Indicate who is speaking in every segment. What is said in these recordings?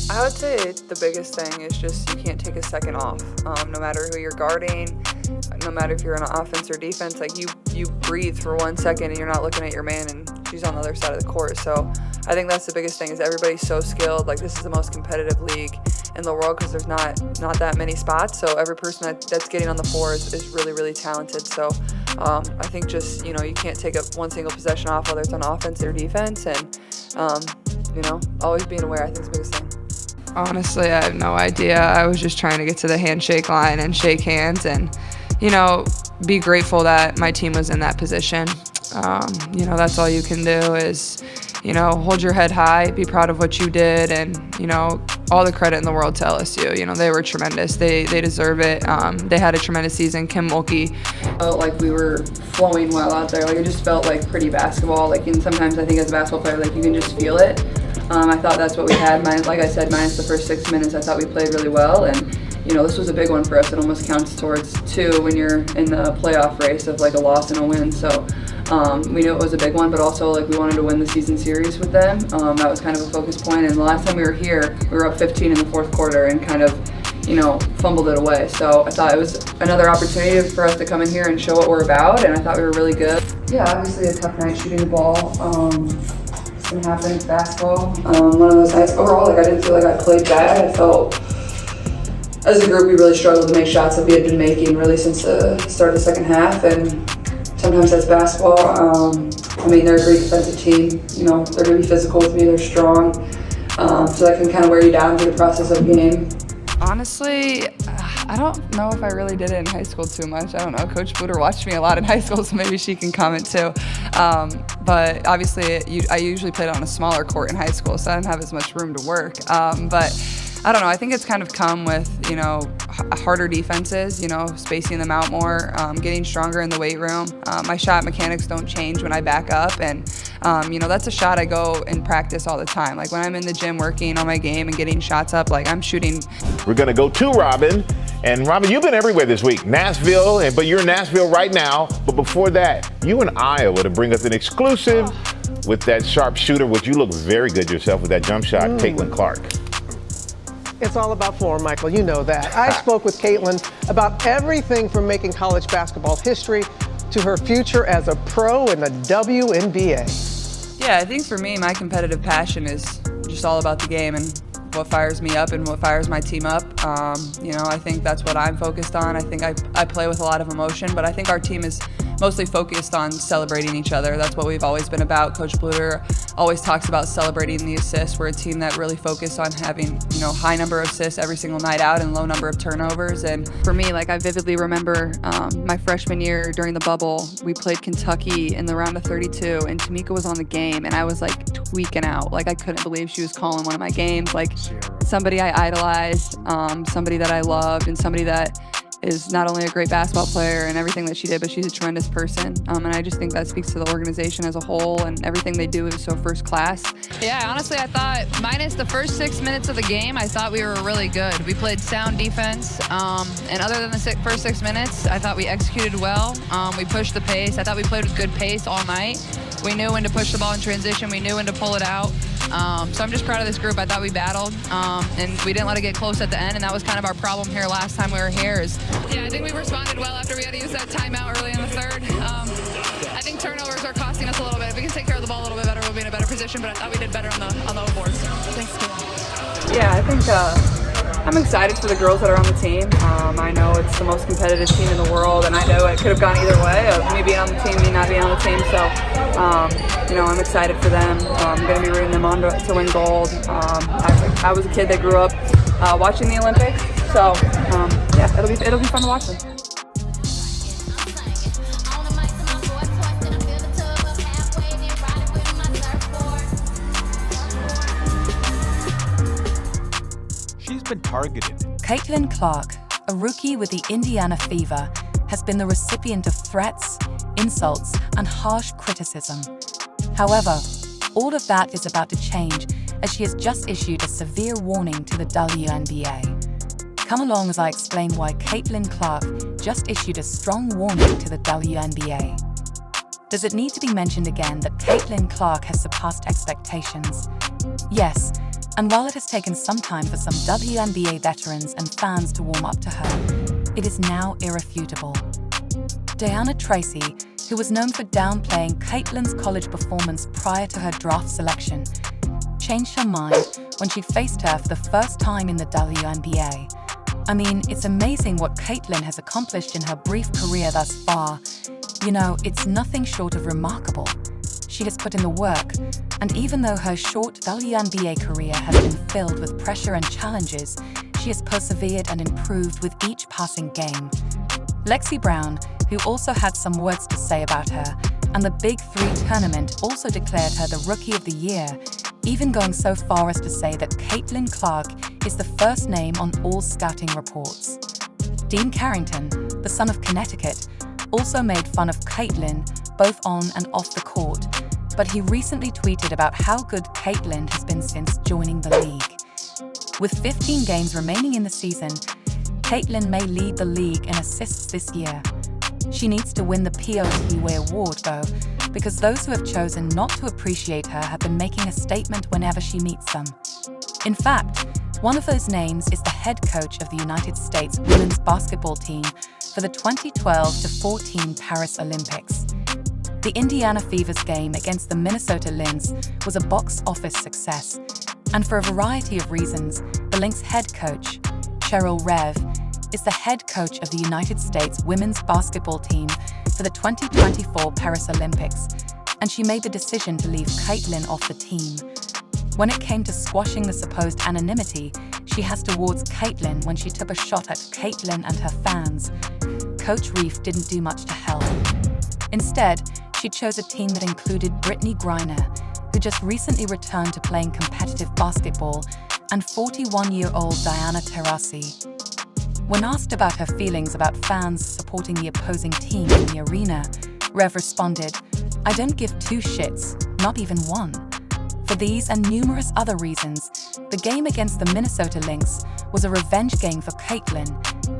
Speaker 1: I would say the biggest thing is just you can't take a second off. No matter who you're guarding, no matter if you're on offense or defense, like you breathe for 1 second and you're not looking at your man and she's on the other side of the court. So I think that's the biggest thing is everybody's so skilled. Like this is the most competitive league in the world because there's not that many spots. So every person that's getting on the floor is really, really talented. So I think just, you can't take one single possession off, whether it's on offense or defense. And, always being aware, I think is the biggest thing.
Speaker 2: Honestly, I have no idea. I was just trying to get to the handshake line and shake hands and, be grateful that my team was in that position. That's all you can do is, hold your head high, be proud of what you did, and, all the credit in the world to LSU. They were tremendous. They deserve it. They had a tremendous season. Kim Mulkey.
Speaker 1: Felt like we were flowing well out there. Like it just felt like pretty basketball. Like, and sometimes I think as a basketball player, like you can just feel it. I thought that's what we had. Like I said, minus the first 6 minutes, I thought we played really well. And, this was a big one for us. It almost counts towards 2 when you're in the playoff race of like a loss and a win. So we knew it was a big one, but also like we wanted to win the season series with them. That was kind of a focus point. And the last time we were here, we were up 15 in the fourth quarter and kind of, fumbled it away. So I thought it was another opportunity for us to come in here and show what we're about. And I thought we were really good. Yeah, obviously a tough night shooting the ball. It's been happening with basketball. One of those nights overall, like I didn't feel like I played bad. I felt as a group we really struggled to make shots that we had been making really since the start of the second half. And sometimes that's basketball. They're a great defensive team. They're going to be physical with me. They're strong. So that can kind of wear you down through the process of the game.
Speaker 2: Honestly, I don't know if I really did it in high school too much. I don't know. Coach Bluter watched me a lot in high school, so maybe she can comment too. But obviously, I usually played on a smaller court in high school, so I didn't have as much room to work. But I don't know. I think it's kind of come with, harder defenses, spacing them out more, getting stronger in the weight room. My shot mechanics don't change when I back up. And, that's a shot I go and practice all the time. Like when I'm in the gym working on my game and getting shots up, like I'm shooting.
Speaker 3: We're going to go to Robin. And Robin, you've been everywhere this week. Nashville, but you're in Nashville right now. But before that, you in Iowa to bring us an exclusive with that sharpshooter, which you look very good yourself with that jump shot, Caitlin Clark.
Speaker 4: It's all about form, Michael. You know that. I spoke with Caitlin about everything from making college basketball history to her future as a pro in the WNBA.
Speaker 2: Yeah, I think for me, my competitive passion is just all about the game and what fires me up and what fires my team up. I think that's what I'm focused on. I think I play with a lot of emotion, but I think our team is mostly focused on celebrating each other. That's what we've always been about. Coach Bluter always talks about celebrating the assists. We're a team that really focused on having, high number of assists every single night out and low number of turnovers. And for me, like I vividly remember my freshman year during the bubble, we played Kentucky in the round of 32 and Tamika was on the game and I was like tweaking out. Like I couldn't believe she was calling one of my games. Like somebody I idolized, somebody that I loved, and somebody that is not only a great basketball player and everything that she did, but she's a tremendous person. And I just think that speaks to the organization as a whole, and everything they do is so first class.
Speaker 5: Yeah, honestly, I thought minus the first 6 minutes of the game, I thought we were really good. We played sound defense, and other than the first 6 minutes, I thought we executed well. We pushed the pace. I thought we played with good pace all night. We knew when to push the ball in transition. We knew when to pull it out. So I'm just proud of this group. I thought we battled, and we didn't let it get close at the end, and that was kind of our problem here last time we were here. Yeah, I think we responded well after we had to use that timeout early in the third. I think turnovers are costing us a little bit. If we can take care of the ball a little bit better, we'll be in a better position, but I thought we did better on the boards. Thanks, Kate.
Speaker 1: Yeah, I think I'm excited for the girls that are on the team. I know it's the most competitive team in the world, and I know it could have gone either way of me being on the team, me not being on the team. So, I'm excited for them. I'm going to be rooting them on to win gold. I was a kid that grew up watching the Olympics, so it'll be fun to watch them.
Speaker 6: She's been targeted.
Speaker 7: Caitlin Clark, a rookie with the Indiana Fever, has been the recipient of threats, insults, and harsh criticism. However, all of that is about to change as she has just issued a severe warning to the WNBA. Come along as I explain why Caitlin Clark just issued a strong warning to the WNBA. Does it need to be mentioned again that Caitlin Clark has surpassed expectations? Yes, And while it has taken some time for some WNBA veterans and fans to warm up to her, it is now irrefutable. Diana Tracy, who was known for downplaying Caitlin's college performance prior to her draft selection, changed her mind when she faced her for the first time in the WNBA. I mean, it's amazing what Caitlin has accomplished in her brief career thus far. You know, it's nothing short of remarkable. She has put in the work, and even though her short WNBA career has been filled with pressure and challenges, she has persevered and improved with each passing game. Lexi Brown, who also had some words to say about her, and the Big Three tournament also declared her the Rookie of the Year, even going so far as to say that Caitlin Clark is the first name on all scouting reports. Dean Carrington, the son of Connecticut, also made fun of Caitlin, both on and off the court, but he recently tweeted about how good Caitlin has been since joining the league. With 15 games remaining in the season, Caitlin may lead the league in assists this year. She needs to win the POTY award, though, because those who have chosen not to appreciate her have been making a statement whenever she meets them. In fact, one of those names is the head coach of the United States women's basketball team for the 2012-14 Paris Olympics. The Indiana Fever's game against the Minnesota Lynx was a box office success, and for a variety of reasons, the Lynx head coach, Cheryl Rev, is the head coach of the United States women's basketball team for the 2024 Paris Olympics, and she made the decision to leave Caitlin off the team. When it came to squashing the supposed anonymity she has towards Caitlin when she took a shot at Caitlin and her fans, Coach Reef didn't do much to help. Instead, she chose a team that included Brittany Griner, who just recently returned to playing competitive basketball, and 41-year-old Diana Taurasi. When asked about her feelings about fans supporting the opposing team in the arena, Rev responded, "I don't give two shits, not even one." For these and numerous other reasons, the game against the Minnesota Lynx was a revenge game for Caitlin,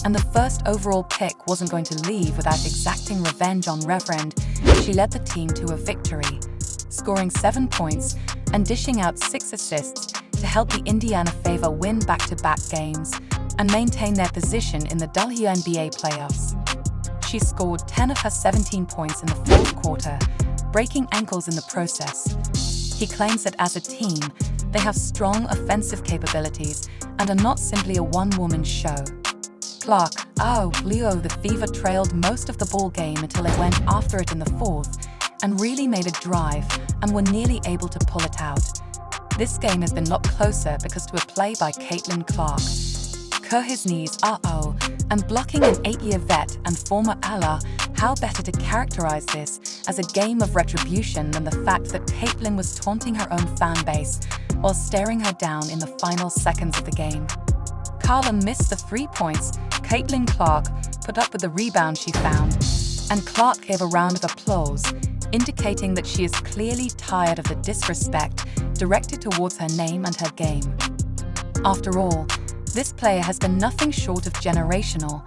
Speaker 7: and the first overall pick wasn't going to leave without exacting revenge on Reverend. She led the team to a victory, scoring 7 points and dishing out 6 assists to help the Indiana Fever win back-to-back games and maintain their position in the WNBA playoffs. She scored 10 of her 17 points in the fourth quarter, breaking ankles in the process. He claims that as a team, they have strong offensive capabilities and are not simply a one-woman show. Clark, Leo, the Fever trailed most of the ball game until they went after it in the fourth and really made a drive and were nearly able to pull it out. This game has been a lot closer because to a play by Caitlin Clark. His knees, and blocking an 8-year vet and former ally, how better to characterize this as a game of retribution than the fact that Caitlin was taunting her own fan base while staring her down in the final seconds of the game. Carla missed the 3 points Caitlin Clark put up with the rebound she found, and Clark gave a round of applause, indicating that she is clearly tired of the disrespect directed towards her name and her game. After all, this player has been nothing short of generational,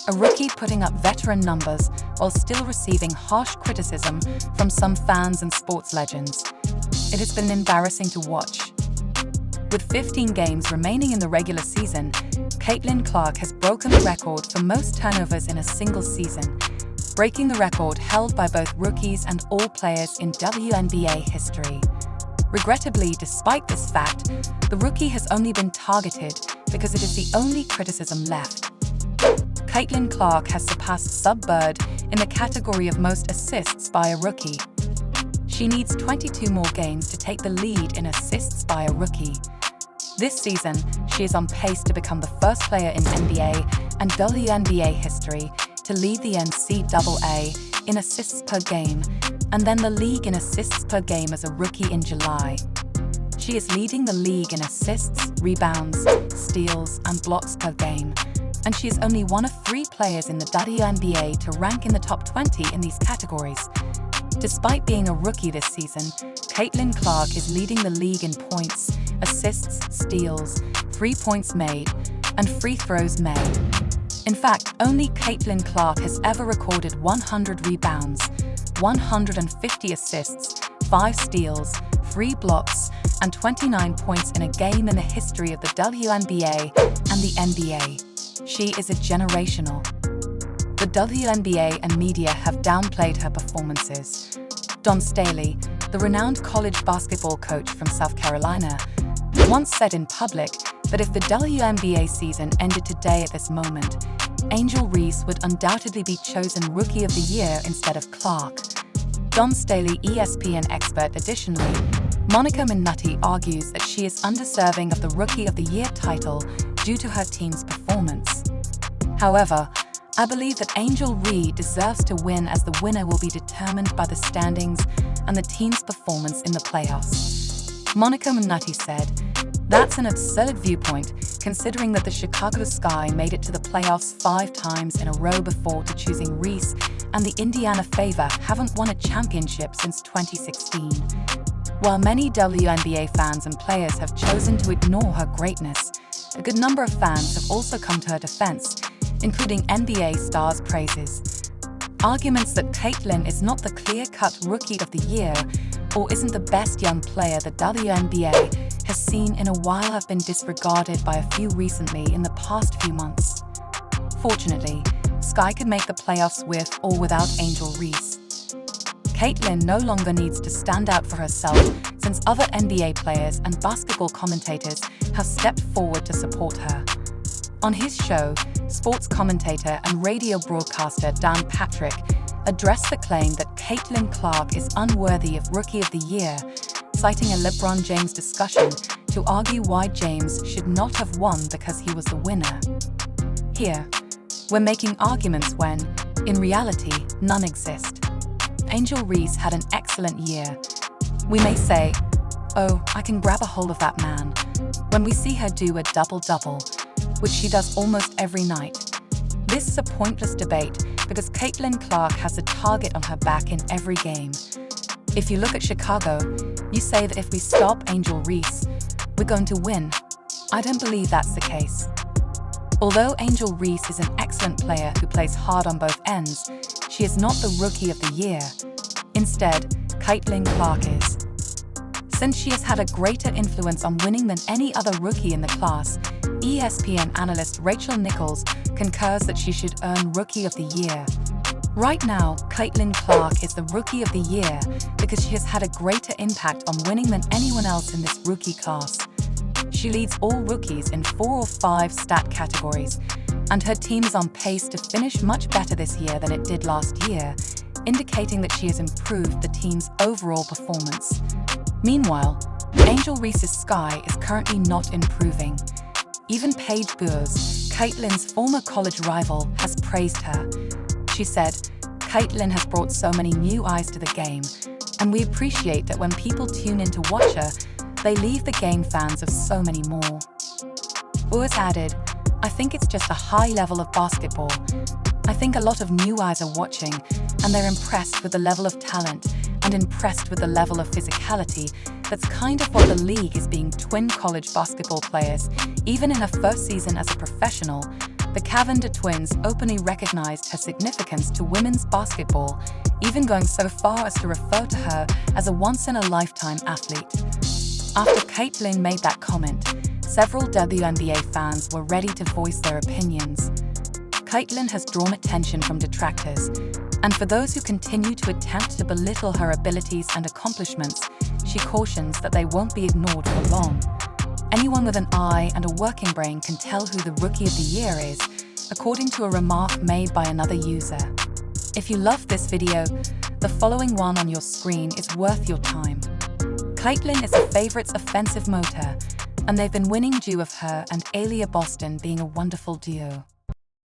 Speaker 7: a rookie putting up veteran numbers while still receiving harsh criticism from some fans and sports legends. It has been embarrassing to watch. With 15 games remaining in the regular season, Caitlin Clark has broken the record for most turnovers in a single season, breaking the record held by both rookies and all players in WNBA history. Regrettably, despite this fact, the rookie has only been targeted because it is the only criticism left. Caitlin Clark has surpassed Sub Bird in the category of most assists by a rookie. She needs 22 more games to take the lead in assists by a rookie. This season, she is on pace to become the first player in NBA and WNBA history to lead the NCAA in assists per game, and then the league in assists per game as a rookie in July. She is leading the league in assists, rebounds, steals, and blocks per game, and she is only one of 3 players in the WNBA to rank in the top 20 in these categories. Despite being a rookie this season, Caitlin Clark is leading the league in points, assists, steals, 3 points made, and free throws made. In fact, only Caitlin Clark has ever recorded 100 rebounds, 150 assists, 5 steals, 3 blocks and 29 points in a game in the history of the WNBA and the NBA. She is a generational. The WNBA and media have downplayed her performances. Don Staley, the renowned college basketball coach from South Carolina, once said in public that if the WNBA season ended today at this moment, Angel Reese would undoubtedly be chosen Rookie of the Year instead of Clark. Don Staley, ESPN expert. Additionally, Monica Minutti argues that she is undeserving of the Rookie of the Year title due to her team's performance. However, I believe that Angel Reese deserves to win, as the winner will be determined by the standings and the team's performance in the playoffs. Monica Minutti said, "That's an absurd viewpoint, considering that the Chicago Sky made it to the playoffs 5 times in a row before to choosing Reese, and the Indiana Fever haven't won a championship since 2016. While many WNBA fans and players have chosen to ignore her greatness, a good number of fans have also come to her defense, including NBA stars' praises. Arguments that Caitlin is not the clear-cut Rookie of the Year or isn't the best young player the WNBA has seen in a while have been disregarded by a few recently in the past few months. Fortunately, Sky could make the playoffs with or without Angel Reese. Caitlin no longer needs to stand out for herself, since other NBA players and basketball commentators have stepped forward to support her. On his show, sports commentator and radio broadcaster Dan Patrick addressed the claim that Caitlin Clark is unworthy of Rookie of the Year, citing a LeBron James discussion to argue why James should not have won because he was the winner. Here, we're making arguments when, in reality, none exist. Angel Reese had an excellent year. We may say, "Oh, I can grab a hold of that man," when we see her do a double-double, which she does almost every night. This is a pointless debate because Caitlin Clark has a target on her back in every game. If you look at Chicago, you say that if we stop Angel Reese, we're going to win. I don't believe that's the case. Although Angel Reese is an excellent player who plays hard on both ends, she is not the Rookie of the Year. Instead, Caitlin Clark is. Since she has had a greater influence on winning than any other rookie in the class, ESPN analyst Rachel Nichols concurs that she should earn Rookie of the Year. Right now, Caitlin Clark is the Rookie of the Year because she has had a greater impact on winning than anyone else in this rookie class. She leads all rookies in 4 or 5 stat categories, and her team is on pace to finish much better this year than it did last year, indicating that she has improved the team's overall performance. Meanwhile, Angel Reese's Sky is currently not improving. Even Paige Buers, Caitlin's former college rival, has praised her. She said, "Caitlin has brought so many new eyes to the game, and we appreciate that when people tune in to watch her, they leave the game fans of so many more." Buers added, "I think it's just a high level of basketball. I think a lot of new eyes are watching, and they're impressed with the level of talent and impressed with the level of physicality. That's kind of what the league is being twin college basketball players. Even in her first season as a professional, the Cavendish twins openly recognized her significance to women's basketball, even going so far as to refer to her as a once-in-a-lifetime athlete." After Caitlin made that comment, several WNBA fans were ready to voice their opinions. Caitlin has drawn attention from detractors, and for those who continue to attempt to belittle her abilities and accomplishments, she cautions that they won't be ignored for long. Anyone with an eye and a working brain can tell who the Rookie of the Year is, according to a remark made by another user. If you loved this video, the following one on your screen is worth your time. Caitlin is a favorite's offensive motor, and they've been winning due of her and Aaliyah Boston being a wonderful duo.